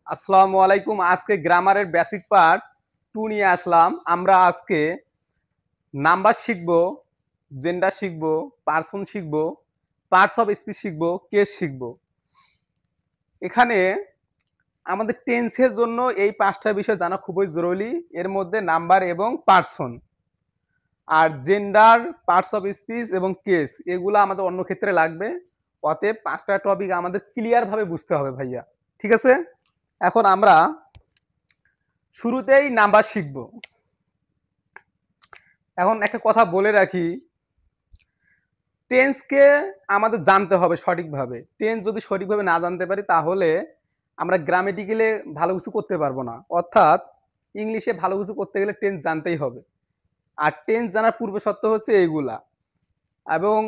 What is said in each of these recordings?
আসসালামু আলাইকুম। আজকে গ্রামারের বেসিক পার্ট 2 নিয়ে আসলাম। আমরা আজকে নাম্বার শিখব, জেন্ডার শিখব, পারসন শিখব, পার্টস অফ স্পিচ শিখব, কেস শিখব। এখানে আমাদের টেন্সের জন্য এই 5টা বিষয় জানা খুবই জরুরি। এর মধ্যে নাম্বার এবং পারসন। আর জেন্ডার, পার্টস অফ স্পিচ এবং কেস এগুলো আমাদের অন্য ক্ষেত্রে লাগবে। অতএব 5টা টপিক আমাদের ক্লিয়ার ভাবে বুঝতে হবে ভাইয়া। ঠিক আছে? এখন আমরা শুরুতেই নাম্বার শিখব। এখন একটা কথা বলে রাখি, টেন্সকে আমাদের জানতে হবে সঠিকভাবে। টেন্স যদি সঠিকভাবে না জানতে পারি তাহলে আমরা গ্রামেটিক্যালি ভালো কিছু করতে পারবো না। অর্থাৎ ইংলিশে ভালো কিছু করতে গেলে টেন্স জানতেই হবে। আর টেন্স জানার পূর্ব শর্ত হচ্ছে এইগুলা। এবং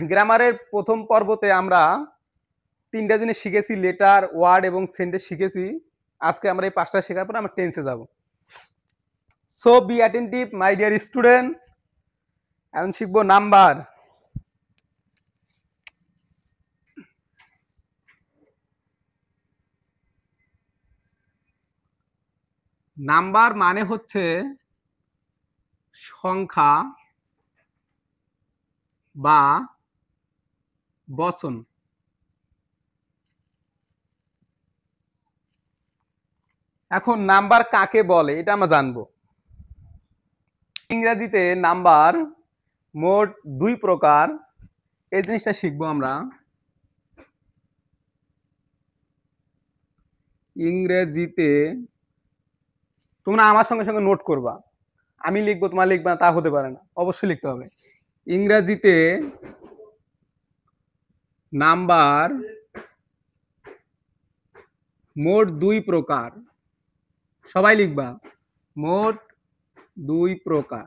গ্রামারের প্রথম পর্বতে আমরা 3টা জিনিস শিখেছি, লেটার, ওয়ার্ড এবং সেন্টেন্স শিখেছি। আজকে আমরা এই 5টা শেখার পরে আমরা টেন্সে যাব। So be attentive my dear student. এখন শিখবো নাম্বার। নাম্বার মানে হচ্ছে সংখ্যা বা বচন। এখন নাম্বার কাকে বলে এটা আমরা জানবো। ইংরেজিতে নাম্বার মোট 2 প্রকার, এই জিনিসটা শিখবো আমরা। ইংরেজিতে তোমরা আমার সঙ্গে সঙ্গে নোট করবা। আমি লিখবো তোমার লিখবা না তা হতে পারে না, অবশ্যই লিখতে হবে। ইংরেজিতে নাম্বার মোট 2 প্রকার। সবাই লিখবা, মোট 2 প্রকার।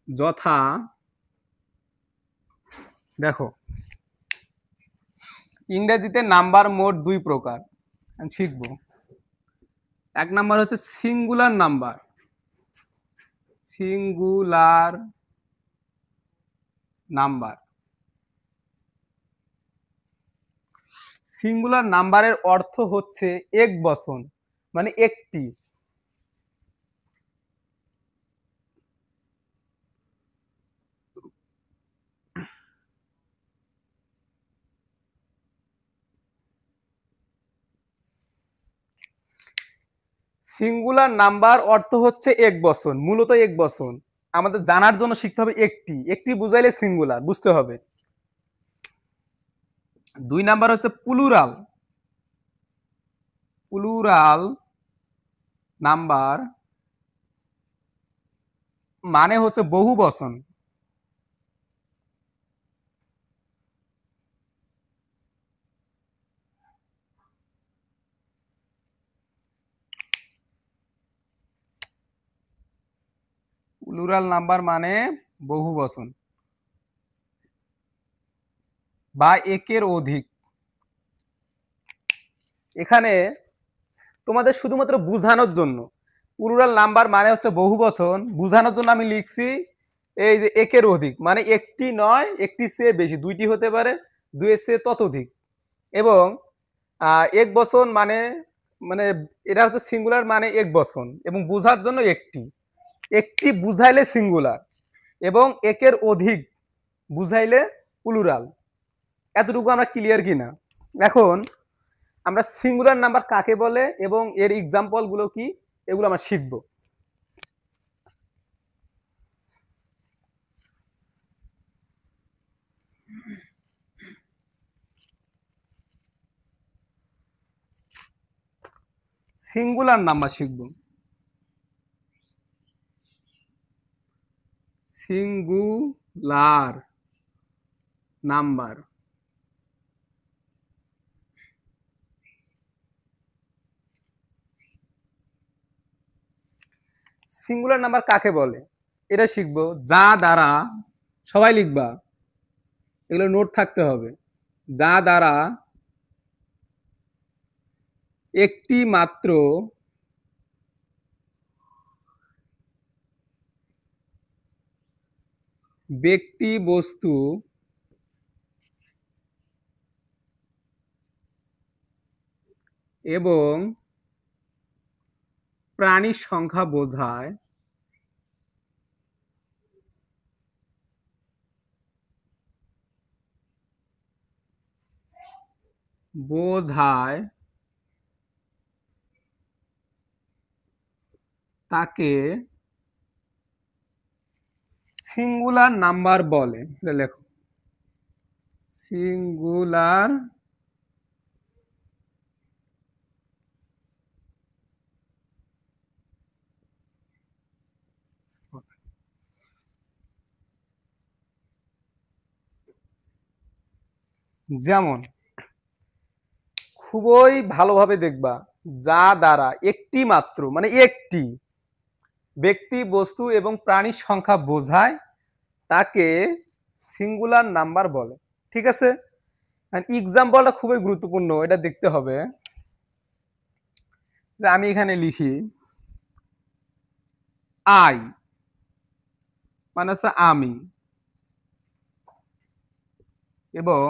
যথা, দেখো, ইংরেজিতে নাম্বার মোট 2 প্রকার। আমি শিখবো। 1 নাম্বার হচ্ছে singular number. Singular number. Singular নাম্বারের অর্থ হচ্ছে এক বচন, মানে একটি। সিঙ্গুলার নাম্বার অর্থ হচ্ছে এক বচন, মূলত এক বচন। আমাদের জানার জন্য শিখতে হবে একটি। একটি বুঝাইলে সিঙ্গুলার বুঝতে হবে। 2 নাম্বার হচ্ছে প্লুরাল। প্লুরাল নাম্বার মানে হচ্ছে বহু বচন। প্লুরাল নাম্বার মানে বহু বচন বা একের অধিক। এখানে তোমাদের শুধুমাত্র বুঝানোর জন্য, প্লুরাল নাম্বার মানে হচ্ছে বহু বচন, বুঝানোর জন্য আমি লিখছি এই যে একের অধিক, মানে একটি নয়, একটি চেয়ে বেশি, 2টি হতে পারে, 2 এর চেয়ে ততোধিক। এবং এক বচন মানে মানে এটা হচ্ছে সিঙ্গুলার, মানে এক বচন এবং বোঝার জন্য একটি। একটি বুঝাইলে সিঙ্গুলার এবং একের অধিক বুঝাইলে প্লুরাল। এতটুকু আমরা ক্লিয়ার কিনা? এখন আমরা সিঙ্গুলার নাম্বার কাকে বলে এবং এর এক্সাম্পল গুলো কি এগুলো আমরা শিখবো। সিঙ্গুলার নাম্বার শিখবো। Singular number. সিঙ্গুলার নাম্বার কাকে বলে এটা শিখবো। যা দ্বারা, সবাই লিখবা, এগুলো নোট থাকতে হবে। যা দ্বারা একটি মাত্র ব্যক্তি বস্তু এবং প্রাণীর সংখ্যা বোঝায় তাকে সিঙ্গুলার নাম্বার বলে। লেখো সিঙ্গুলার যেমন খুবই ভালোভাবে দেখবা, যা দ্বারা একটি মাত্র মানে একটি ব্যক্তি বস্তু এবং প্রাণীর সংখ্যা বোঝায় তাকে সিঙ্গুলার নাম্বার বলে। ঠিক আছে, এক্সাম্পলটা খুবই গুরুত্বপূর্ণ, এটা দেখতে হবে। যে আমি এখানে লিখি আই মানে হচ্ছে আমি, এবং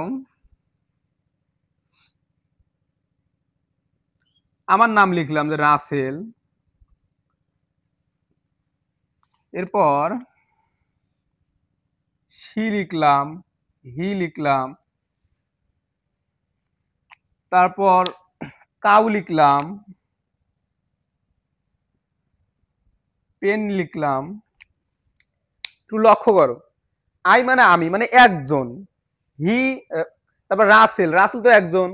আমার নাম লিখলাম যে রাসেল, এরপর সি লিখলাম, হি লিখলাম, তারপর কাউ লিখলাম, পেন লিখলাম। একটু লক্ষ্য করো, আই মানে আমি মানে একজন, হি তারপর রাসেল, রাসেল তো একজন,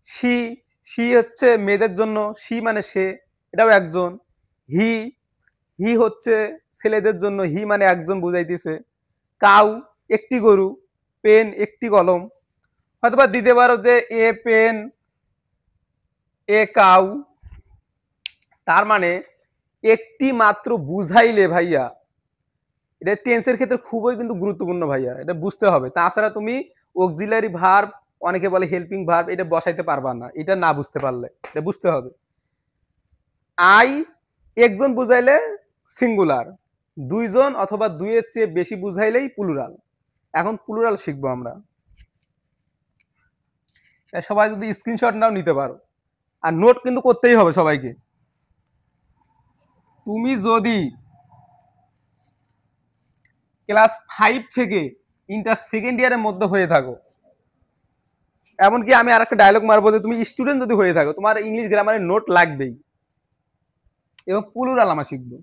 সি, সি হচ্ছে মেয়েদের জন্য, সি মানে সে, এটাও একজন, হি, হি হচ্ছে ছেলেদের জন্য, হি মানে একজন বুঝাইতেছে, কাউ একটি গরু, পেন একটি কলম। হয়তোবা দিতে পারো যে এ পেন এ কাউ, তার মানে একটি মাত্র বুঝাইলে ভাইয়া, এটা টেন্সের ক্ষেত্রে খুবই কিন্তু গুরুত্বপূর্ণ ভাইয়া, এটা বুঝতে হবে। তাছাড়া তুমি অক্সিলারি ভার্ব, অনেকে বলে হেল্পিং ভার্ব, এটা বসাইতে পারবা না এটা না বুঝতে পারলে, এটা বুঝতে হবে। আই একজন বুঝাইলে সিঙ্গুলার, দুইজন অথবা দুইয়ের চেয়ে বেশি বুঝাইলেই প্লুরাল। এখন প্লুরাল শিখবো আমরা, সবাই যদি স্ক্রিনশট নাও নিতে পারো, আর নোট কিন্তু করতেই হবে সবাইকে। তুমি যদি ক্লাস 5 থেকে ইন্টার সেকেন্ড ইয়ারের মধ্যে হয়ে থাকো, এমনকি আমি আর একটা ডায়লগ মারবো যে তুমি স্টুডেন্ট যদি হয়ে থাকো, তোমার ইংলিশ গ্রামারের নোট লাগবেই। এবং প্লুরাল আমরা শিখবো,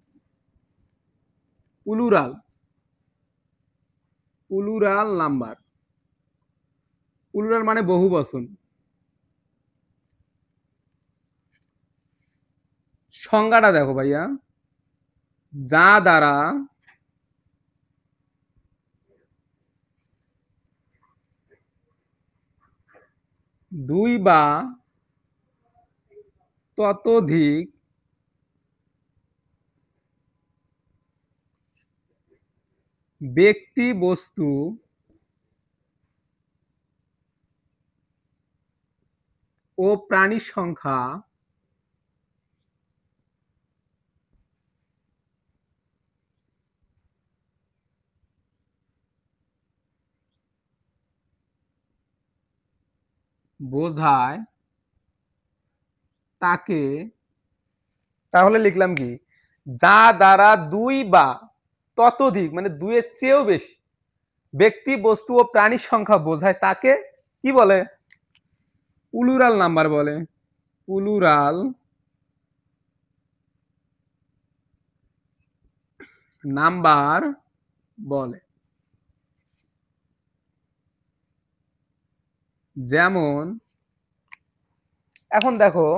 প্লুরাল, প্লুরাল নাম্বার, প্লুরাল মানে বহু বচন। সংজ্ঞাটা দেখো ভাইয়া, যা দ্বারা দুই বা ততোধিক ব্যক্তি বস্তু ও প্রাণীর সংখ্যা বোঝায় তাকে, তাহলে লিখলাম কি, যা দ্বারা দুই বা ততোধিক মানে দুইয়ের চেয়েও বেশি ব্যক্তি বস্তু ও প্রাণীর সংখ্যা বোঝায় তাকে কি বলে, প্লুরাল নাম্বার বলে, প্লুরাল নাম্বার বলে। যেমন এখন দেখো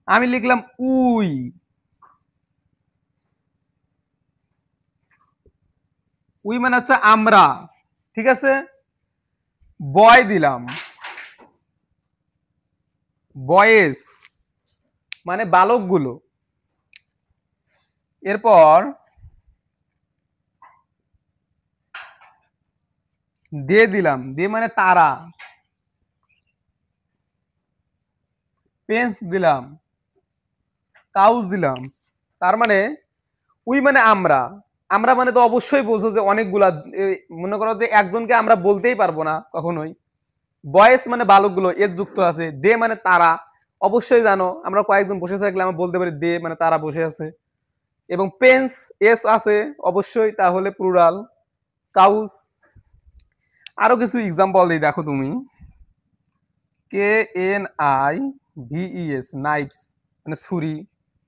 আমি লিখলাম উই, উই মানে হচ্ছে আমরা, ঠিক আছে, বয় দিলাম, বয়েস মানে বালকগুলো, এরপর দে দিলাম, দে মানে তারা, পেন্স দিলাম, কাউস দিলাম। তার মানে উই মানে আমরা, আমরা মানে তো অবশ্যই বোঝো যে অনেকগুলা, মনে করো যে একজনকে আমরা বলতেই পারবো না কখনোই, বয়েস মানে বালকগুলো, এস যুক্ত আছে। দে মানে তারা, অবশ্যই জানো আমরা কয়েকজন বসে থাকলে আমরা বলতে পারি দে মানে তারা বসে আছে। এবং পেন্স, এস আছে অবশ্যই, তাহলে প্লুরাল। কাউস। আরো কিছু এক্সাম্পল দিই, দেখো তুমি। KNIVES নাইভস মানে ছুরি।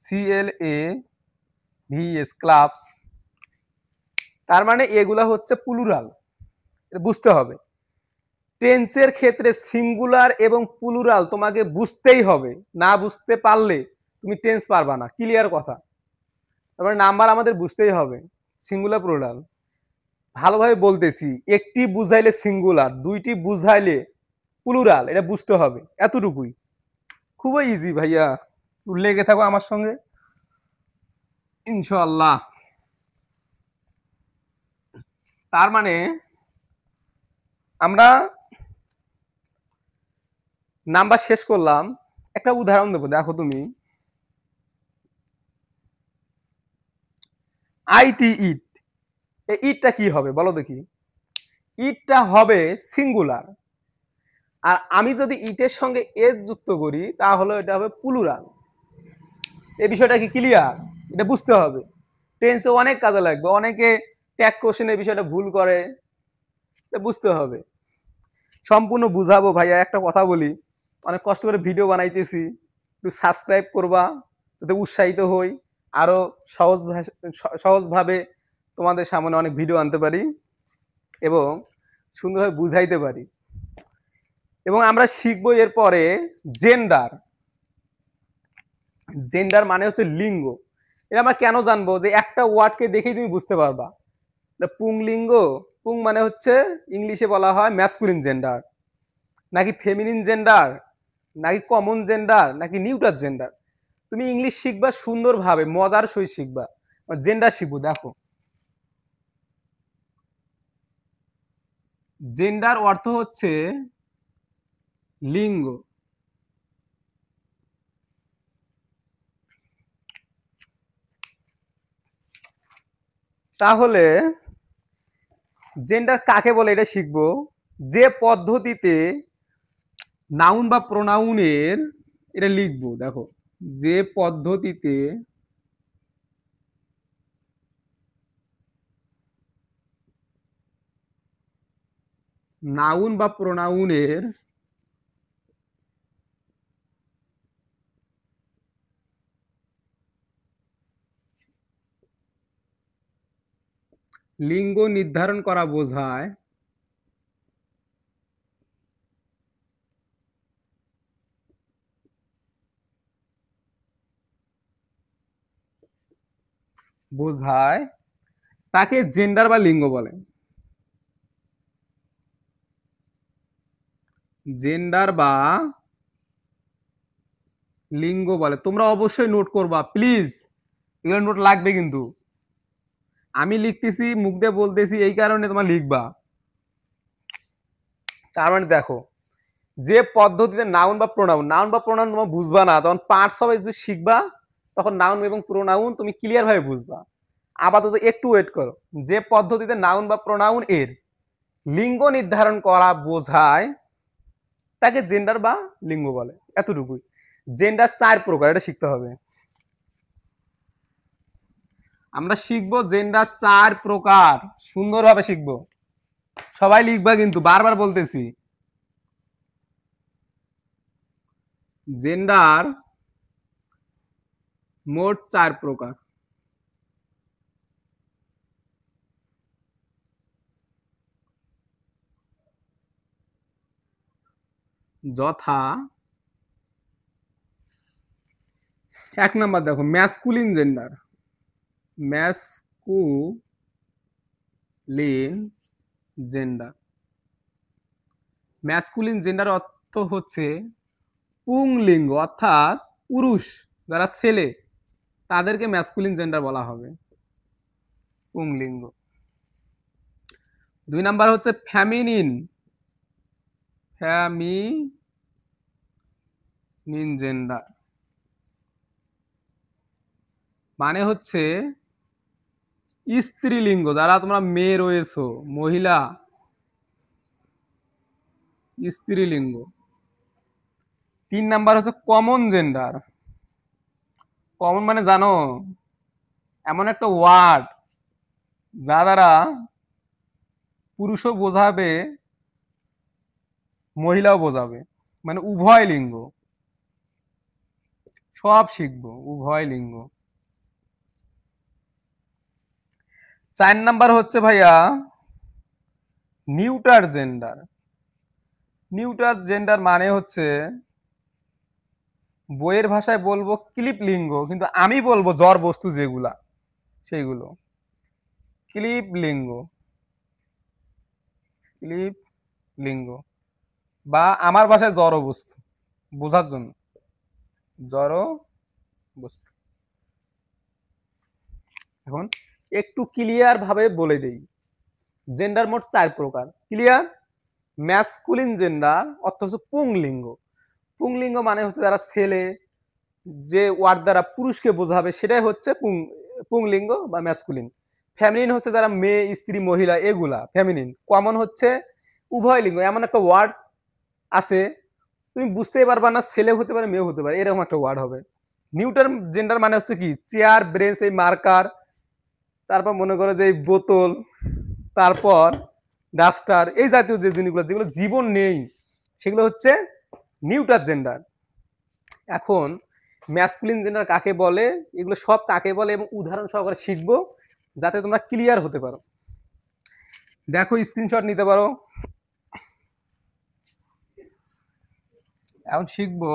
CLAVS clubs. তার মানে এগুলা হচ্ছে প্লুরাল, এটা বুঝতে হবে। টেন্সের ক্ষেত্রে সিঙ্গুলার এবং প্লুরাল তোমাকে বুঝতেই হবে, না বুঝতে পারলে তুমি টেন্স পারবা না, ক্লিয়ার কথা। তারপরে নাম্বার আমাদের বুঝতেই হবে, সিঙ্গুলার প্লুরাল। ভালোভাবে বলতেছি, একটি বুঝাইলে সিঙ্গুলার, দুইটি বুঝাইলে প্লুরাল, এটা বুঝতে হবে, এতটুকুই। খুবই ইজি ভাইয়া, লেগে থাকো আমার সঙ্গে ইনশাআল্লাহ। তার মানে আমরা নাম্বার শেষ করলাম। একটা উদাহরণ দেবো, দেখো তুমি। আইটি ইট, এই ইটটা কি হবে বলো দেখি? ইটটা হবে সিঙ্গুলার। আর আমি যদি ইটের সঙ্গে এস যুক্ত করি তাহলে এটা হবে প্লুরাল। এই বিষয়টা কি ক্লিয়ার? এটা বুঝতে হবে, টেন্সে অনেক কাজে লাগবে। অনেকে ট্যাগ কোশ্চেনে এই বিষয়টা ভুল করে, এটা বুঝতে হবে। সম্পূর্ণ বুঝাবো ভাইয়া, একটা কথা বলি, অনেক কষ্ট করে ভিডিও বানাইতেছি, একটু সাবস্ক্রাইব করবা যাতে উৎসাহিত হই, আরো সহজভাবে তোমাদের সামনে অনেক ভিডিও আনতে পারি এবং সুন্দরভাবে বুঝাইতে পারি। এবং আমরা শিখবো এরপরে জেন্ডার। জেন্ডার মানে হচ্ছে লিঙ্গ। এটা আমরা কেন জানবো? যে একটা ওয়ার্ডকে দেখেই তুমি বুঝতে পারবা। পুংলিঙ্গ, পুং মানে হচ্ছে ইংলিশে বলা হয় ম্যাসকুলিন জেন্ডার, নাকি ফেমিনিন জেন্ডার, নাকি কমন জেন্ডার, নাকি নিউট্রাল জেন্ডার। তুমি ইংলিশ শিখবা সুন্দরভাবে, মজার সহিত শিখবা। জেন্ডার শিখবো, দেখো জেন্ডার অর্থ হচ্ছে লিঙ্গ। তাহলে জেন্ডার কাকে বলে এটা শিখবো। যে পদ্ধতিতে নাউন বা প্রোনাউনের, এটা লিখবো দেখো, যে পদ্ধতিতে নাউন বা প্রোনাউনের লিঙ্গ নির্ধারণ করা বোঝায় বোঝায় তাকে জেন্ডার বা লিঙ্গ বলে। জেন্ডার বা লিঙ্গ বলে। তোমরা অবশ্যই নোট করবা প্লিজ, এগুলো নোট লাগবে কিন্তু। আমি লিখতেছি, মুখ দিয়ে বলতেছি, এই কারণে তোমার লিখবা। তার মানে দেখো, যে পদ্ধতিতে নাউন বা প্রোনাউন, নাউন বা প্রোনাউন তোমার বুঝবা না, যখন পার্টস অফ স্পিচ শিখবা তখন নাউন এবং প্রোনাউন তুমি ক্লিয়ার ভাবে বুঝবা। আপাতত একটু ওয়েট করো। যে পদ্ধতিতে নাউন বা প্রোনাউন এর লিঙ্গ নির্ধারণ করা বোঝায় তাকে জেন্ডার বা লিঙ্গ বলে, এতটুকুই। জেন্ডার 4 প্রকার, এটা শিখতে হবে। আমরা শিখবো জেন্ডার 4 প্রকার, সুন্দরভাবে শিখবো। সবাই লিখবা কিন্তু, বারবার বলতেছি। জেন্ডার মোট 4 প্রকার। যথা, 1 নাম্বার দেখো masculine gender. Masculine gender, masculine gender অর্থ হচ্ছে পুংলিঙ্গ, অর্থাৎ পুরুষ যারা ছেলে তাদেরকে ম্যাসকুলিন জেন্ডার বলা হবে, পুংলিঙ্গ। 2 নাম্বার হচ্ছে ফ্যামিনিন, ফ্যামিনিন জেন্ডার মানে হচ্ছে স্ত্রীলিঙ্গ, যারা তোমরা মেয়ে রয়েছো, মহিলা, স্ত্রীলিঙ্গ। 3 নাম্বার হচ্ছে কমন জেন্ডার। কমন মানে জানো, এমন একটা ওয়ার্ড যা দ্বারা পুরুষও বোঝাবে মহিলাও বোঝাবে, মানে উভয় লিঙ্গ, সব শিখবো উভয় লিঙ্গ। 4 নাম্বার হচ্ছে ভাইয়া নিউটার জেন্ডার। নিউটার জেন্ডার মানে হচ্ছে, বইয়ের ভাষায় বলবো ক্লিপ লিঙ্গ, কিন্তু আমি বলবো জড় বস্তু যেগুলা সেইগুলো ক্লিপ লিঙ্গ। ক্লিপ লিঙ্গ বা আমার ভাষায় জড় বস্তু বোঝার জন্য, জড় বস্তু। এখন একটু ক্লিয়ার ভাবে বলে দেই, জেন্ডার মোট 4 প্রকার। ক্লিয়ার? ম্যাসকুলিন জেন্ডার অর্থ হচ্ছে পুংলিঙ্গ। পুংলিঙ্গ মানে হচ্ছে যারা ছেলে, যে ওয়ার্ড দ্বারা পুরুষকে বোঝাবে সেটাই হচ্ছে পুংলিঙ্গ বা ম্যাসকুলিন। ফ্যামিলিন হচ্ছে যারা মেয়ে, স্ত্রী, মহিলা, এগুলা ফ্যামিলিন। কমন হচ্ছে উভয় লিঙ্গ, এমন একটা ওয়ার্ড আছে তুমি বুঝতেই পারবা না, ছেলে হতে পারে মেয়ে হতে পারে, এরকম একটা ওয়ার্ড হবে। নিউটার জেন্ডার মানে হচ্ছে কি, চেয়ার, ব্রেঞ্চ, এই মার্কার, তারপর মনে করো যে এই বোতল, তারপর ডাস্টার, এই জাতীয় যে জিনিসগুলো যেগুলো জীবন নেই সেগুলো হচ্ছে নিউটার জেন্ডার। এখন ম্যাসকুলিন জেন্ডার কাকে বলে, এগুলো সব কাকে বলে এবং উদাহরণ সহকারে শিখবো যাতে তোমরা ক্লিয়ার হতে পারো। দেখো স্ক্রিনশট নিতে পারো। এখন শিখবো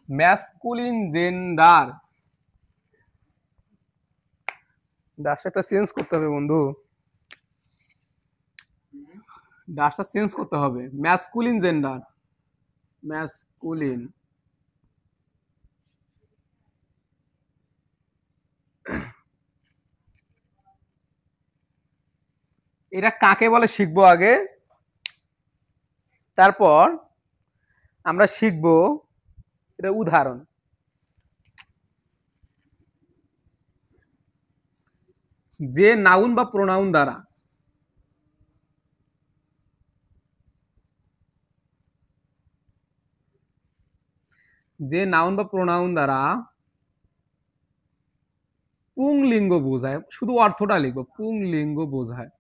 ম্যাসকুলিন জেন্ডার। ডাস্টারটা চেঞ্জ করতে হবে বন্ধু, ডাস্টার চেঞ্জ করতে হবে। Masculine gender, masculine. এটা কাকে বলে শিখবো আগে, তারপর আমরা শিখবো এটা উদাহরণ। যে নাউন বা প্রোনাউন দ্বারা যে নাউন বা প্রোনাউন দ্বারা পুংলিঙ্গ বোঝায়, শুধু অর্থটা লিখবো, পুংলিঙ্গ বোঝায়,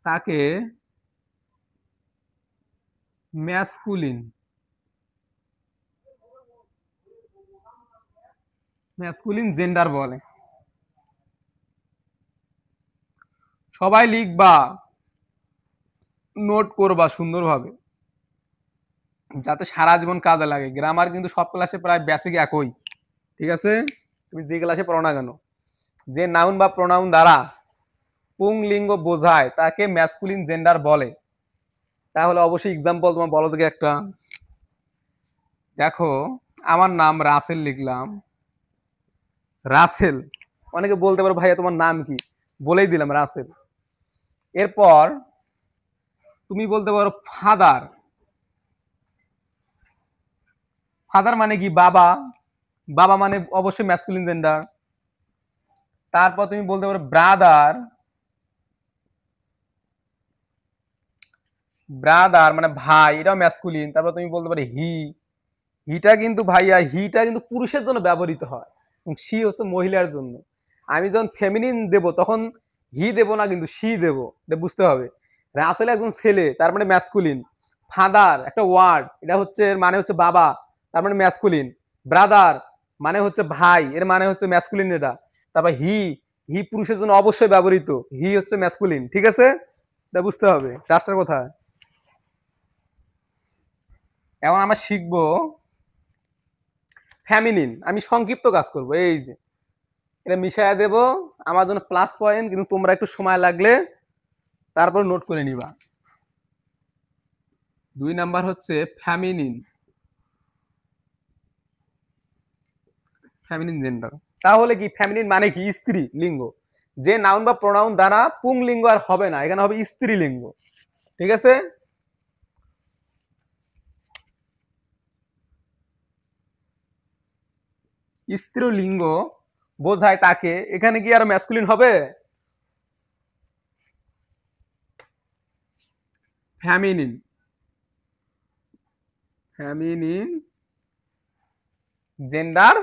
তাকে ম্যাসকুলিন, ম্যাসকুলিন জেন্ডার বলে। সবাই লিখবা, নোট করবা সুন্দরভাবে যাতে সারা জীবন কাজে লাগে। গ্রামার কিন্তু সব ক্লাসে প্রায় বেসিক একই, ঠিক আছে? তুমি যে ক্লাসে পড়ো না কেন, যে নাউন বা প্রোনাউন দ্বারা পুংলিঙ্গ বোঝায় তাকে ম্যাসকুলিন জেন্ডার বলে। তাহলে অবশ্যই এক্সাম্পল তোমার বলো থেকে একটা। দেখো আমার নাম রাসেল লিখলাম, রাসেল। অনেকে বলতে পারো ভাইয়া তোমার নাম কি, বলেই দিলাম রাসেল। এরপর তুমি বলতে পারো ফাদার। ফাদার মানে কি, বাবা। বাবা মানে অবশ্যই ম্যাসকুলিন জেন্ডার। তারপর তুমি বলতে পারো ব্রাদার। ব্রাদার মানে ভাই, এটাও ম্যাসকুলিন। তারপর তুমি বলতে পারো হি। হিটা কিন্তু ভাইয়া, হিটা কিন্তু পুরুষের জন্য ব্যবহৃত হয়, সি হচ্ছে মহিলার জন্য। আমি যখন ফেমিনিন দেব তখন হি দেব না, কিন্তু সি দেব, এটা বুঝতে হবে। রাসেল একজন ছেলে, তার মানে ম্যাসকুলিন। ফাদার একটা ওয়ার্ড, এটা হচ্ছে মানে হচ্ছে বাবা, তার মানে ম্যাসকুলিন। ব্রাদার মানে হচ্ছে ভাই, এর মানে হচ্ছে ম্যাসকুলিন এটা। তারপর হি, হি পুরুষের জন্য অবশ্যই ব্যবহৃত, হি হচ্ছে ম্যাসকুলিন, ঠিক আছে? এটা বুঝতে হবে। লাস্টের কথা, এখন আমরা শিখবো ফ্যামিলিন। আমি সংক্ষিপ্ত কাজ করব, এই যে এটা মিশাইয়া দেব, আমার জন্য প্লাস পয়েন্ট, কিন্তু তোমরা একটু সময় লাগলে তারপর নোট করে নিবা। 2 নাম্বার হচ্ছে ফ্যামিনিন, ফ্যামিনিন জেন্ডার। তাহলে কি ফ্যামিনিন মানে কি, স্ত্রী লিঙ্গ। যে নাউন বা প্রোনাউন দ্বারা পুংলিঙ্গ আর হবে না, এখানে হবে স্ত্রীলিঙ্গ, ঠিক আছে? স্ত্রীলিঙ্গ বোঝায় তাকে, এখানে কি আর ম্যাসকুলিন হবে? ফ্যামিনিন, ফ্যামিনিন জেন্ডার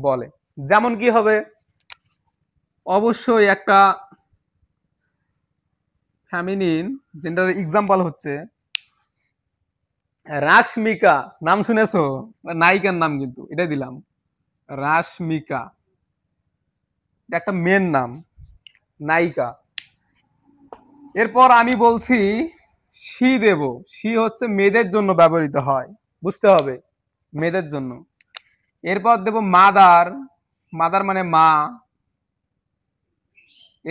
বলে। যেমন কি হবে? অবশ্যই একটা ফ্যামিনিন জেন্ডার এক্সাম্পল হচ্ছে রাশমিকা। নাম শুনেছো? নায়িকার নাম, কিন্তু এটা দিলাম রাশমিকা, একটা মেন নাম, নায়িকা। এরপর আমি বলছি শি দেব। শি হচ্ছে মেয়েদের জন্য ব্যবহৃত হয়, বুঝতে হবে, মেয়েদের জন্য। এরপর দেব মাদার, মাদার মানে মা।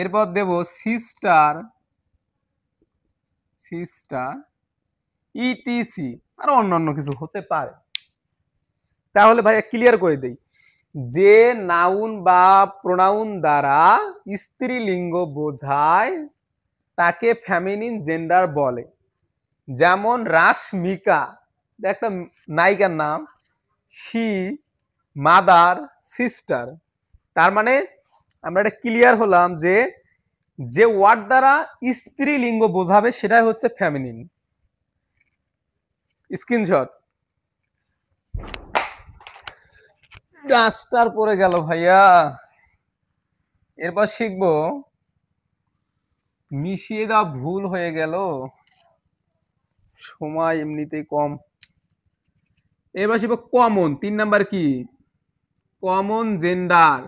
এরপর দেব সিস্টার, সিস্টার, ইটিসি, আর অন্যান্য কিছু হতে পারে। তাহলে ভাইয়া ক্লিয়ার করে দেই, যে নাউন বা প্রোনাউন দ্বারা স্ত্রীলিঙ্গ বোঝায় তাকে ফ্যামিনিন জেন্ডার বলে। যেমন রাশমিকা, একটা নায়িকার নাম, শি, মাদার, সিস্টার। তার মানে আমরা এটা ক্লিয়ার হলাম যে যে ওয়ার্ড দ্বারা স্ত্রীলিঙ্গ বোঝাবে সেটাই হচ্ছে ফ্যামিনিন। স্ক্রিনশট। ডাস্টার পরে গেল ভাইয়া। এরপর শিখবো, মিশিয়ে দেওয়া ভুল হয়ে গেল, সময় এমনিতেই কম। এবার শিখবো কমন, 3 নাম্বার কি? কমন জেন্ডার,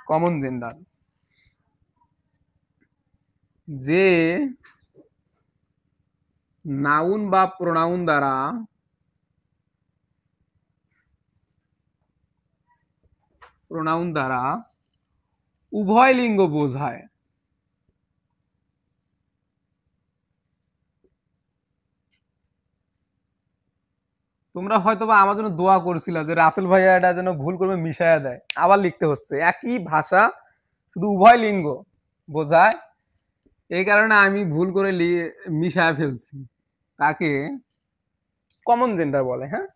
কমন জেন্ডার, যে নাউন বা প্রোনাউন দ্বারা উভয় লিঙ্গ বোঝায়। তোমরা হয়তো বা আমার জন্য দোয়া করছিলা যে রাসেল ভাইয়া এটা যেন ভুল করবে মিশায়া দেয়, আবার লিখতে হচ্ছে একই ভাষা, শুধু উভয় লিঙ্গ বোঝায়, এই কারণে আমি ভুল করে মিশায়া ফেলছি। তাকে কমন জেন্ডার বলে। হ্যাঁ,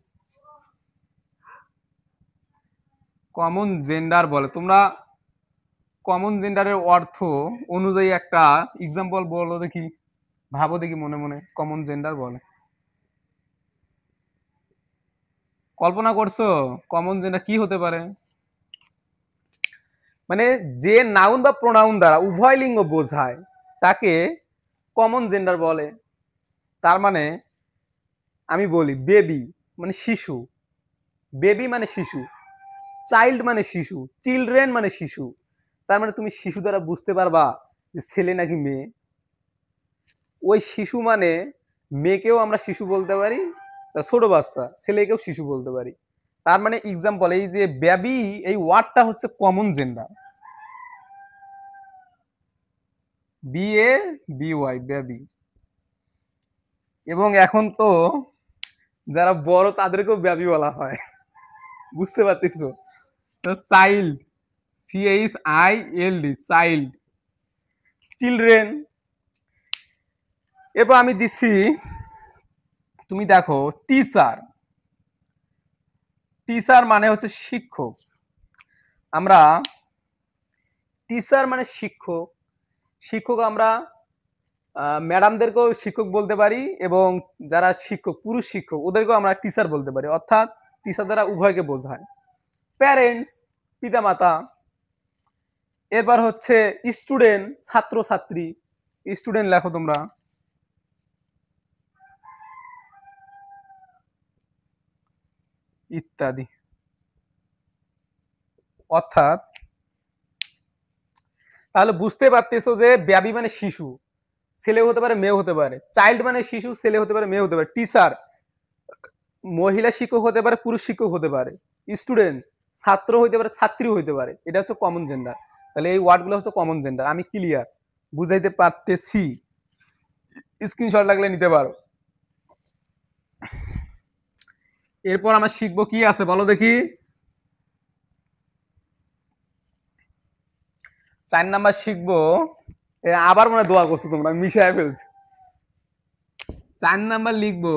কমন জেন্ডার বলে। তোমরা কমন জেন্ডারের অর্থ অনুযায়ী একটা এক্সাম্পল বলো দেখি, ভাবো দেখি মনে মনে, কমন জেন্ডার বলে। কল্পনা করছো কমন জেন্ডার কি হতে পারে? মানে যে নাউন বা প্রোনাউন দ্বারা উভয় লিঙ্গ বোঝায় তাকে কমন জেন্ডার বলে। তার মানে আমি বলি বেবি মানে শিশু, বেবি মানে শিশু, চাইল্ড মানে শিশু, চিলড্রেন মানে শিশু। তার মানে তুমি শিশু দ্বারা বুঝতে পারবা যে ছেলে নাকি মেয়ে। ওই শিশু মানে মেয়েকেও আমরা শিশু বলতে পারি, ছোট বাচ্চা ছেলেকেও শিশু বলতে পারি। তার মানে এক্সাম্পল, এই যে বেবি, এই ওয়ার্ডটা হচ্ছে কমন জেন্ডার, BABY, বেবি। এবং এখন তো যারা বড় তাদেরকেও বেবি বলা হয়, বুঝতে পারতেছো? তো চাইল্ড, CHILD, চাইল্ড, চিলড্রেন। এরপর আমি দিচ্ছি, তুমি দেখো টিচার, টিচার মানে হচ্ছে শিক্ষক। আমরা টিচার মানে শিক্ষক, শিক্ষক আমরা ম্যাডামদেরকেও শিক্ষক বলতে পারি, এবং যারা শিক্ষক পুরুষ শিক্ষক ওদেরকেও আমরা টিচার বলতে পারি, অর্থাৎ টিচার দ্বারা উভয়কে বোঝায়। প্যারেন্টস, পিতামাতা। এরপর হচ্ছে স্টুডেন্ট, ছাত্র ছাত্রী, স্টুডেন্ট লেখো তোমরা, ইত্যাদি। অর্থাৎ তাহলে বুঝতে পারতেছো যে বেবি মানে শিশু, ছেলে হতে পারে মেয়ে হতে পারে, চাইল্ড মানে শিশু, ছেলে হতে পারে মেয়ে হতে পারে, টিচার মহিলা শিক্ষক হতে পারে পুরুষ শিক্ষক হতে পারে, স্টুডেন্ট ছাত্র হইতে পারে ছাত্রী হইতে পারে। এটা হচ্ছে কমন জেন্ডার। তাহলে এই ওয়ার্ডগুলো হচ্ছে কমন জেন্ডার। আমি ক্লিয়ার, বুঝাইতে পারতেছি? স্ক্রিনশট লাগলে নিতে পারো। এরপর আমরা শিখবো কি আছে বলো দেখি। 4 নাম্বার শিখবো, আবার মনে দোয়া করছো তোমরা, মিশায় ফেলছি। 4 নাম্বার লিখবো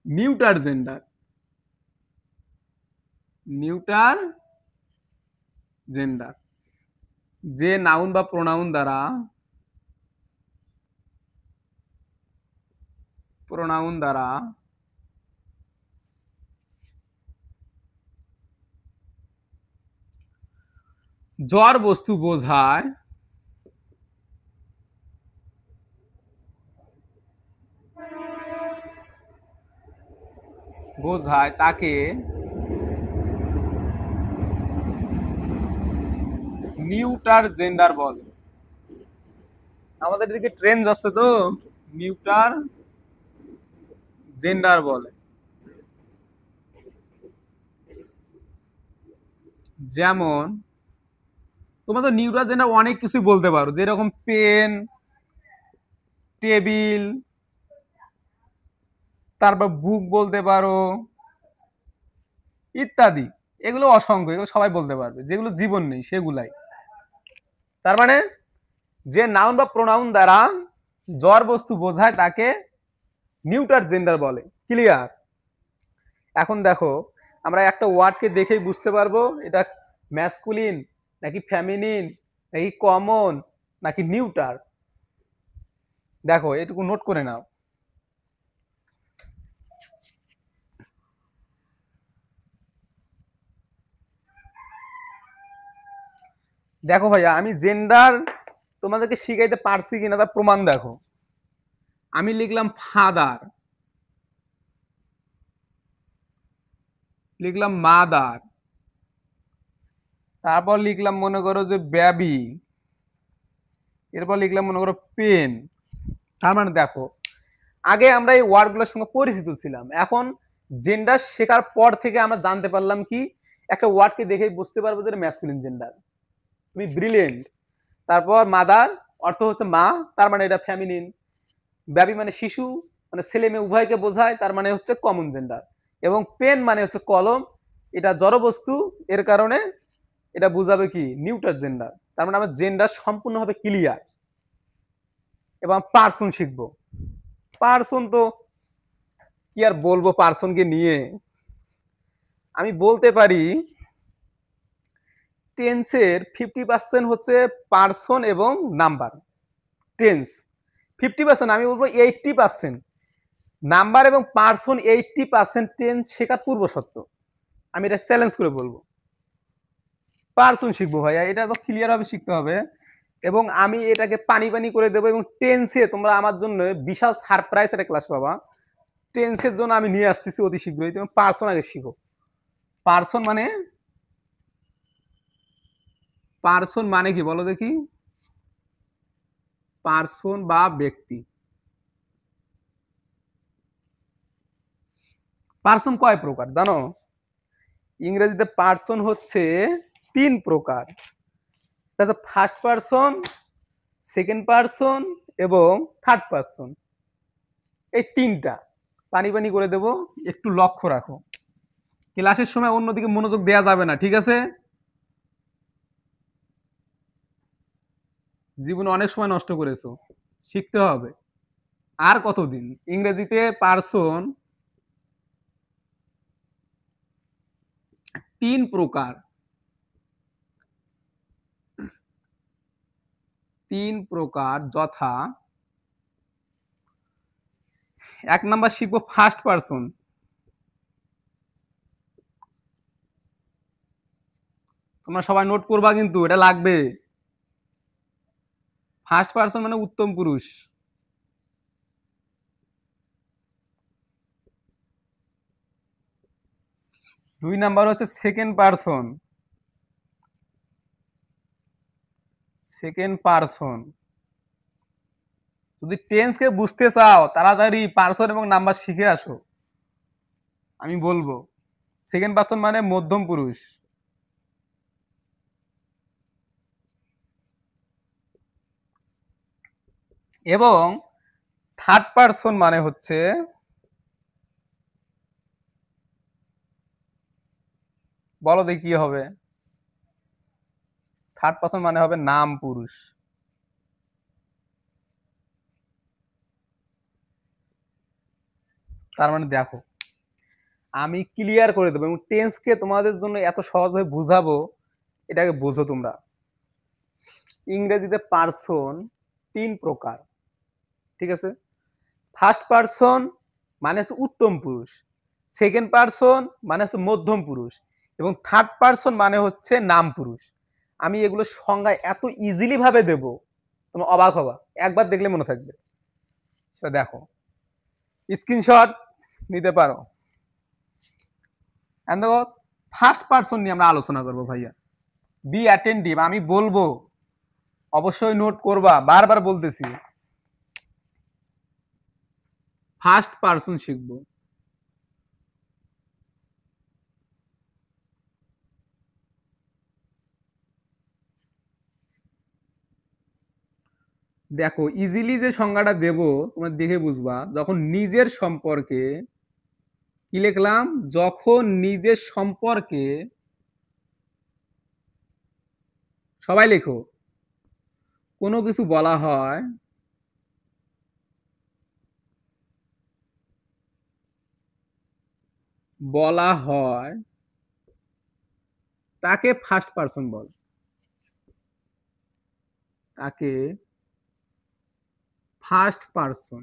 নিউটার জেন্ডার, নিউটার জেন্ডার। যে নাউন বা প্রোনাউন দ্বারা জড় বস্তু বোঝায় তাকে নিউটার জেন্ডার বলে। আমাদের দিকে ট্রেন যাচ্ছে তো, নিউটার জেন্ডার বলে। যেমন তোমরা তো নিউটার জেন্ডার অনেক কিছু বলতে পারো, যেরকম পেন, টেবিল, তারপর বুক বলতে পারো ইত্যাদি। এগুলো অসংখ্য, এগুলো সবাই বলতে পারবে, যেগুলো জীবন নেই সেগুলাই। তার মানে যে নাউন বা প্রোনাউন দ্বারা জড় বস্তু বোঝায় তাকে নিউটার জেন্ডার বলে। ক্লিয়ার? এখন দেখো, আমরা একটা ওয়ার্ডকে দেখেই বুঝতে পারবো এটা ম্যাসকুলিন নাকি ফ্যামিনিন নাকি কমন নাকি নিউটার। দেখো এটুকু নোট করে নাও। দেখো ভাইয়া, আমি জেন্ডার তোমাদেরকে শিখাইতে পারছি কিনা তার প্রমাণ দেখো। আমি লিখলাম ফাদার, লিখলাম মাদার, তারপর লিখলাম মনে করো যে বেবি, এরপর লিখলাম মনে করো পেন। তার মানে দেখো, আগে আমরা এই ওয়ার্ডগুলোর সঙ্গে পরিচিত ছিলাম, এখন জেন্ডার শেখার পর থেকে আমরা জানতে পারলাম কি একটা ওয়ার্ডকে দেখেই বুঝতে পারবো যে ম্যাসকুলিন জেন্ডার। তুমি ব্রিলিয়েন্ট। তারপর মাদার অর্থ হচ্ছে মা, তার মানে এটা ফ্যামিলিন। বেবি মানে শিশু, মানে ছেলে মেয়ে উভয়কে বোঝায়, তার মানে হচ্ছে কমন জেন্ডার। এবং পেন মানে হচ্ছে কলম, এটা জড়বস্তু, এর কারণে এটা বুঝাবে কি নিউটার জেন্ডার। তার মানে আমার জেন্ডার সম্পূর্ণভাবে ক্লিয়ার। এবং পার্সন শিখবো। পার্সন তো কি আর বলবো পার্সনকে নিয়ে, আমি বলতে পারি টেন্সের 50% হচ্ছে পার্সন এবং নাম্বার। টেন্স 50%, আমি বলবো 80% নাম্বার এবং পার্সন, 80% টেন্স শেখার পূর্ব সত্য। আমি এটা চ্যালেঞ্জ করে বলবো। পার্সন শিখবো ভাইয়া, এটা তো ক্লিয়ার ভাবে শিখতে হবে। এবং আমি এটাকে পানি পানি করে দেবো, এবং টেন্সে তোমরা আমার জন্য বিশাল সারপ্রাইজ একটা ক্লাস পাবা। টেন্সের জন্য আমি নিয়ে আসতেছি অতি শীঘ্রই। তুমি পার্সন আগে শিখো। পার্সন মানে, পার্সন মানে কি বলো দেখি? পার্সন বা ব্যক্তি। পার্সন কয় প্রকার জানো? ইংরেজিতে পার্সন হচ্ছে 3 প্রকার। ফার্স্ট পার্সন, সেকেন্ড পার্সন এবং থার্ড পার্সন। এই 3টা পানি পানি করে দেব, একটু লক্ষ্য রাখো। ক্লাসের সময় অন্যদিকে মনোযোগ দেওয়া যাবে না, ঠিক আছে? জীবনে অনেক সময় নষ্ট করেছো, শিখতে হবে। আর কতদিন? ইংরেজিতে পার্সন 3 প্রকার। 3 প্রকার যথা, 1 নাম্বার শিখবো ফার্স্ট পার্সন। তোমরা সবাই নোট করবা কিন্তু, এটা লাগবে। ফার্স্ট পার্সন মানে উত্তম পুরুষ। 2 নাম্বার হচ্ছে সেকেন্ড পার্সন। সেকেন্ড পার্সন, যদি টেন্সকে বুঝতে চাও তাড়াতাড়ি পার্সন এবং নাম্বার শিখে আসো। আমি বলবো সেকেন্ড পার্সন মানে মধ্যম পুরুষ। এবং থার্ড পার্সন মানে হচ্ছে, বলো দেখি কি হবে? থার্ড পার্সন মানে হবে নাম পুরুষ। তার মানে দেখো, আমি ক্লিয়ার করে দেবো এবং টেন্সকে তোমাদের জন্য এত সহজভাবে বুঝাবো, এটাকে বোঝো তোমরা। ইংরেজিতে পার্সন ৩ প্রকার, ঠিক আছে? ফার্স্ট পার্সন মানে হচ্ছে উত্তম পুরুষ, সেকেন্ড পার্সন মানে হচ্ছে মধ্যম পুরুষ, এবং থার্ড পার্সন মানে হচ্ছে নাম পুরুষ। আমি এগুলো সংজ্ঞা এত ইজিলি ভাবে দেব, তোমরা অবাক হবা, একবার দেখলে মনে থাকবে। সেটা দেখো, স্ক্রিনশট নিতে পারো। And দেখো, ফার্স্ট পার্সন নিয়ে আমরা আলোচনা করবো ভাইয়া। বি অ্যাটেন্টিভ, আমি বলবো অবশ্যই নোট করবা, বারবার বলতেছি। ফার্স্ট পার্সন শিখবো। দেখো ইজিলি যে সংজ্ঞাটা দেব তোমরা দেখে বুঝবা, যখন নিজের সম্পর্কে, কি লিখলাম, যখন নিজের সম্পর্কে, সবাই লেখো, কোনো কিছু বলা হয়, বলা হয় তাকে ফার্স্ট পার্সন বল, তাকে ফার্স্ট পার্সন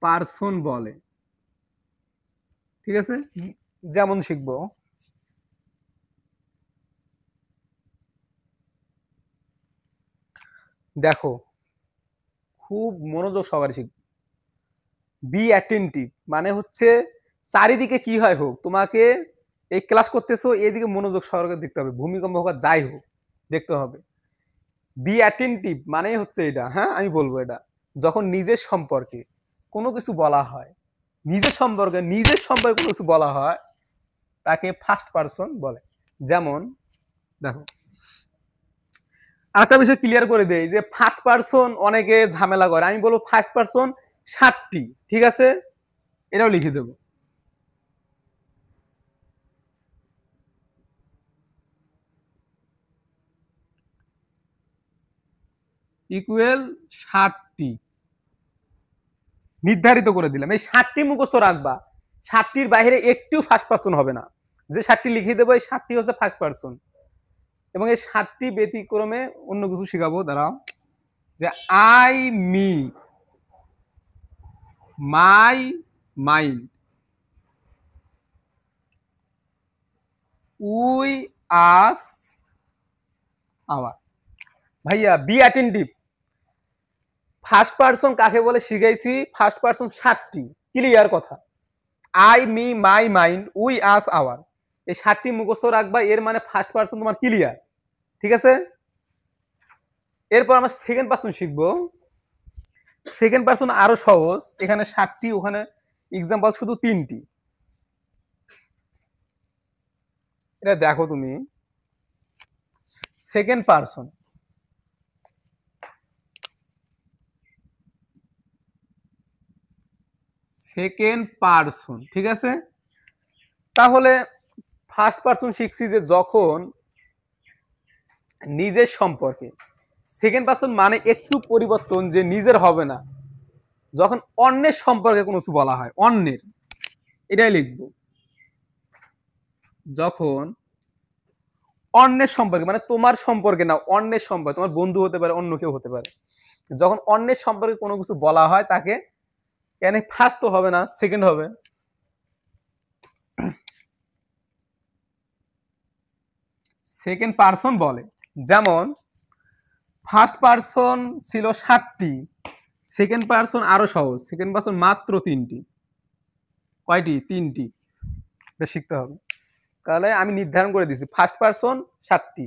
পার্সন বলে, ঠিক আছে? যেমন শিখবো, দেখো খুব মনোযোগ সবার শিখবে। বি অ্যাটেন্টিভ মানে হচ্ছে চারিদিকে কি হয় হোক, তোমাকে এই ক্লাস করতেছো এদিকে মনোযোগ সহকারে দেখতে হবে, ভূমিকম্প হোক আর যাই হোক দেখতে হবে। বি অ্যাটেন্টিভ মানে হচ্ছে এটা, হ্যাঁ আমি বলবো এটা, যখন নিজের সম্পর্কে কোনো কিছু বলা হয়, নিজের সম্পর্কে কোনো কিছু বলা হয় তাকে ফার্স্ট পার্সন বলে। যেমন দেখো, আরেকটা বিষয় ক্লিয়ার করে দেই যে ফার্স্ট পার্সন অনেকে ঝামেলা করে, আমি বলবো ফার্স্ট পার্সন 7টি, ঠিক আছে? এটাও লিখে দেবো। ইকুয়াল 7টি নির্ধারিত করে দিলাম, এই 7টি মুখস্থ রাখবা, 7টির বাইরে একটিও ফার্স্ট পার্সন হবে না। যে 7টি লিখে দেবো এই 7টি হচ্ছে ফার্স্ট পার্সন, এবং এই 7টি ব্যতিক্রমে অন্য কিছু শেখাবো। দাঁড়াও, যে I, me, my, mind, we, us, our. ভাইয়া বি অ্যাটেন্টিভ, ফার্স্ট পার্সন কাকে বলে শিখাইছি, ফার্স্ট পার্সন 7টি, ক্লিয়ার কথা। I, me, my, mind, we, us, our, এই 7টি মুখস্থ রাখবা, এর মানে ফার্স্ট পার্সন তোমার ক্লিয়ার, ঠিক আছে? এরপর আমরা সেকেন্ড পার্সন শিখবো। সেকেন্ড পার্সন আরো সহজ, এখানে 7টি, ওখানে এক্সাম্পল শুধু 3টি। এটা দেখো তুমি, সেকেন্ড পার্সন, সেকেন্ড পার্সন, ঠিক আছে? তাহলে ফার্স্ট পার্সন শিখছি যে যখন নিজের সম্পর্কে, সেকেন্ড পার্সন মানে একটু পরিবর্তন, যে নিজের হবে না, যখন অন্যের সম্পর্কে কোনো কিছু বলা হয়, অন্যের, এটাই লিখবো। যখন অন্যের সম্পর্কে মানে তোমার সম্পর্কে না, অন্যের সম্পর্কে, তোমার বন্ধু হতে পারে, অন্য কেউ হতে পারে, যখন অন্যের সম্পর্কে কোনো কিছু বলা হয় তাকে, কেন ফার্স্ট তো হবে না, সেকেন্ড হবে। সেকেন্ড পার্সন বলে। যেমন ফার্স্ট পার্সন ছিল 7টি, সেকেন্ড পার্সন আরো সহজ, সেকেন্ড পার্সন মাত্র 3টি। কয়টি? 3টি। এটা শিখতে হবে। তাহলে আমি নির্ধারণ করে দিচ্ছি ফার্স্ট পার্সন 7টি,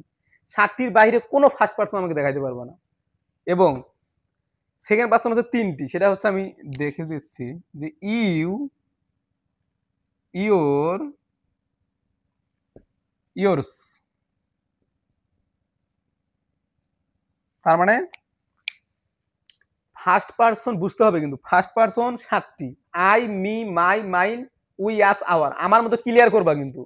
7টির বাইরে কোনো ফার্স্ট পার্সন আমাকে দেখাইতে পারবে না। এবং সেকেন্ড পার্সন হচ্ছে 3টি, সেটা হচ্ছে আমি দেখে দিচ্ছি যে ইউ, ইয়োর, ইয়োরস। তার মানে ফার্স্ট পার্সন বুঝতে হবে, কিন্তু ফার্স্ট পার্সন 7টি, I, me, my, mine, we, us, our, আমার মতো ক্লিয়ার করবা কিন্তু।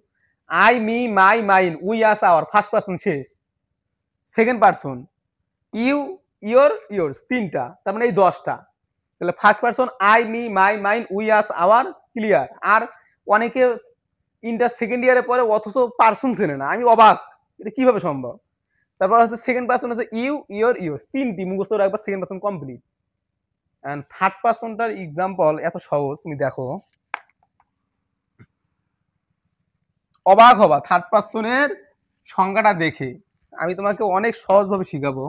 I, me, my, mine, we, us, our, first person শেষ। Second person you, your, yours, 3টা, তার মানে এই 10টা। তাহলে first person I, me, my, mine, we, us, our, clear. আর অনেকে ইন্টার সেকেন্ড ইয়ারে পরে অথচ পার্সন চেনে না, আমি অবাক, এটা কিভাবে সম্ভব। তারপর হচ্ছে সেকেন্ড পার্সন হচ্ছে ইউ, ইওর, ইউর, তিনটি মুখস্থ রাখবা, second person complete. And third পার্সনটার এক্সাম্পল এত সহজ, তুমি দেখো অবাক হবা থার্ড পার্সনের সংজ্ঞাটা দেখে। আমি তোমাকে অনেক সহজভাবে শিখাবো।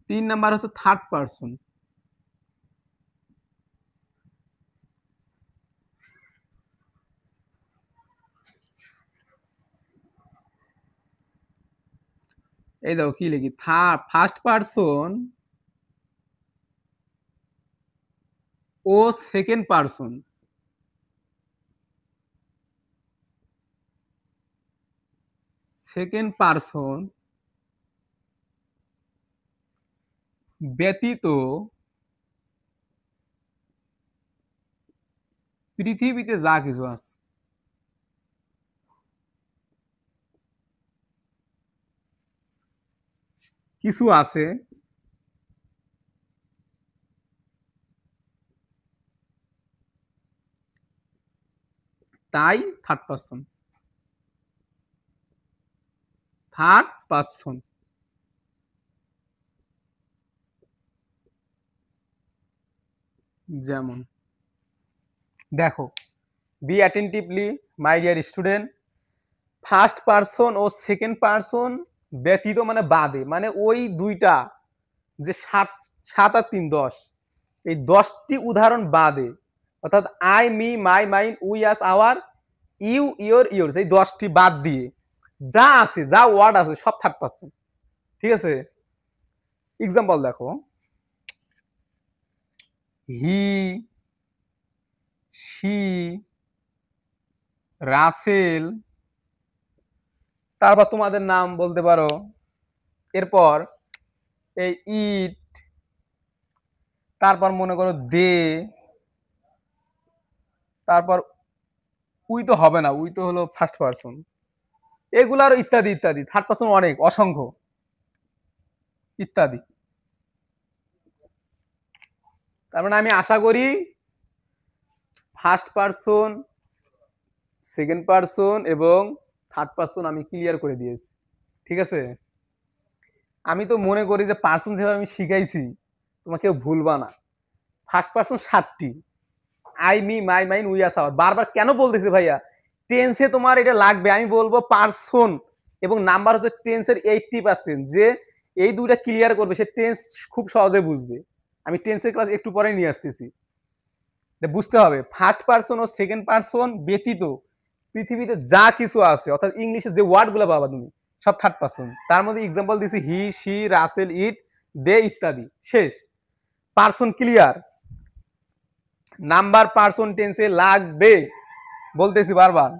3 নাম্বার হচ্ছে থার্ড পার্সন। এই দেখো কি লিখি, ফার্স্ট পার্সন ও সেকেন্ড পার্সন, সেকেন্ড পার্সন ব্যতীত পৃথিবীতে যা কিছু আছে, কিছু আছে তাই থার্ড পার্সন। থার্ড পার্সন যেমন দেখো, be attentively my dear student, first person ও সেকেন্ড পার্সন ব্যতীত মানে বাদে, মানে ওই দুইটা যে সাত, সাত আর তিন 10, এই 10টি উদাহরণ বাদে, অর্থাৎ I, me, my, mine, we, us, our, you, your, yours, এই 10টি বাদ দিয়ে যা আছে, যা ওয়ার্ড আছে সব থার্ড পার্সন। ঠিক আছে, এক্সাম্পল দেখো, হি, শি, রাসেল, তারপর তোমাদের নাম বলতে পারো, এরপর এই ইট, তারপর মনে করো দে, তারপর উই তো হবে না, উই তো হলো ফার্স্ট পার্সন, এগুলো আরো ইত্যাদি ইত্যাদি, থার্ড পার্সন অনেক, অসংখ্য ইত্যাদি। তার মানে আমি আশা করি ফার্স্ট পার্সন, সেকেন্ড পার্সন এবং থার্ড পার্সন আমি ক্লিয়ার করে দিয়েছি। ঠিক আছে, আমি তো মনে করি যে পার্সন যেভাবে আমি শিখাইছি তোমাকে কেউ ভুলবা না। ফার্স্ট পার্সন 7টি, I, me, my, mine, we, us, our, বারবার কেন বলতেছি ভাইয়া, টেন্সে তোমার এটা লাগবে। আমি বলবো পার্সন এবং নাম্বার হচ্ছে টেন্সের 80%, যে এই দুইটা ক্লিয়ার করবে সে টেন্স খুব সহজে বুঝবে। আমি টেন্সের ক্লাস একটু পরে নিয়ে আসতেছি। বুঝতে হবে ফার্স্ট পার্সন ও সেকেন্ড পার্সন ব্যতীত পৃথিবীতে যা কিছু আছে, অর্থাৎ ইংলিশে যে ওয়ার্ড গুলো পাবা তুমি সব থার্ড পার্সন। তার মধ্যে এক্সাম্পল দিছি হি, শি, রাসেল, ইট, দে ইত্যাদি। শেষ, পার্সন ক্লিয়ার। নাম্বার পার্সন টেন্সে লাগবে, বলতেছি বারবার।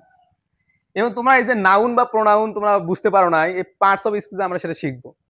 এবং তোমরা এই যে নাউন বা প্রোনাউন তোমরা বুঝতে পারো না, এই পার্টস অফ স্পিচ আমরা সেটা শিখবো।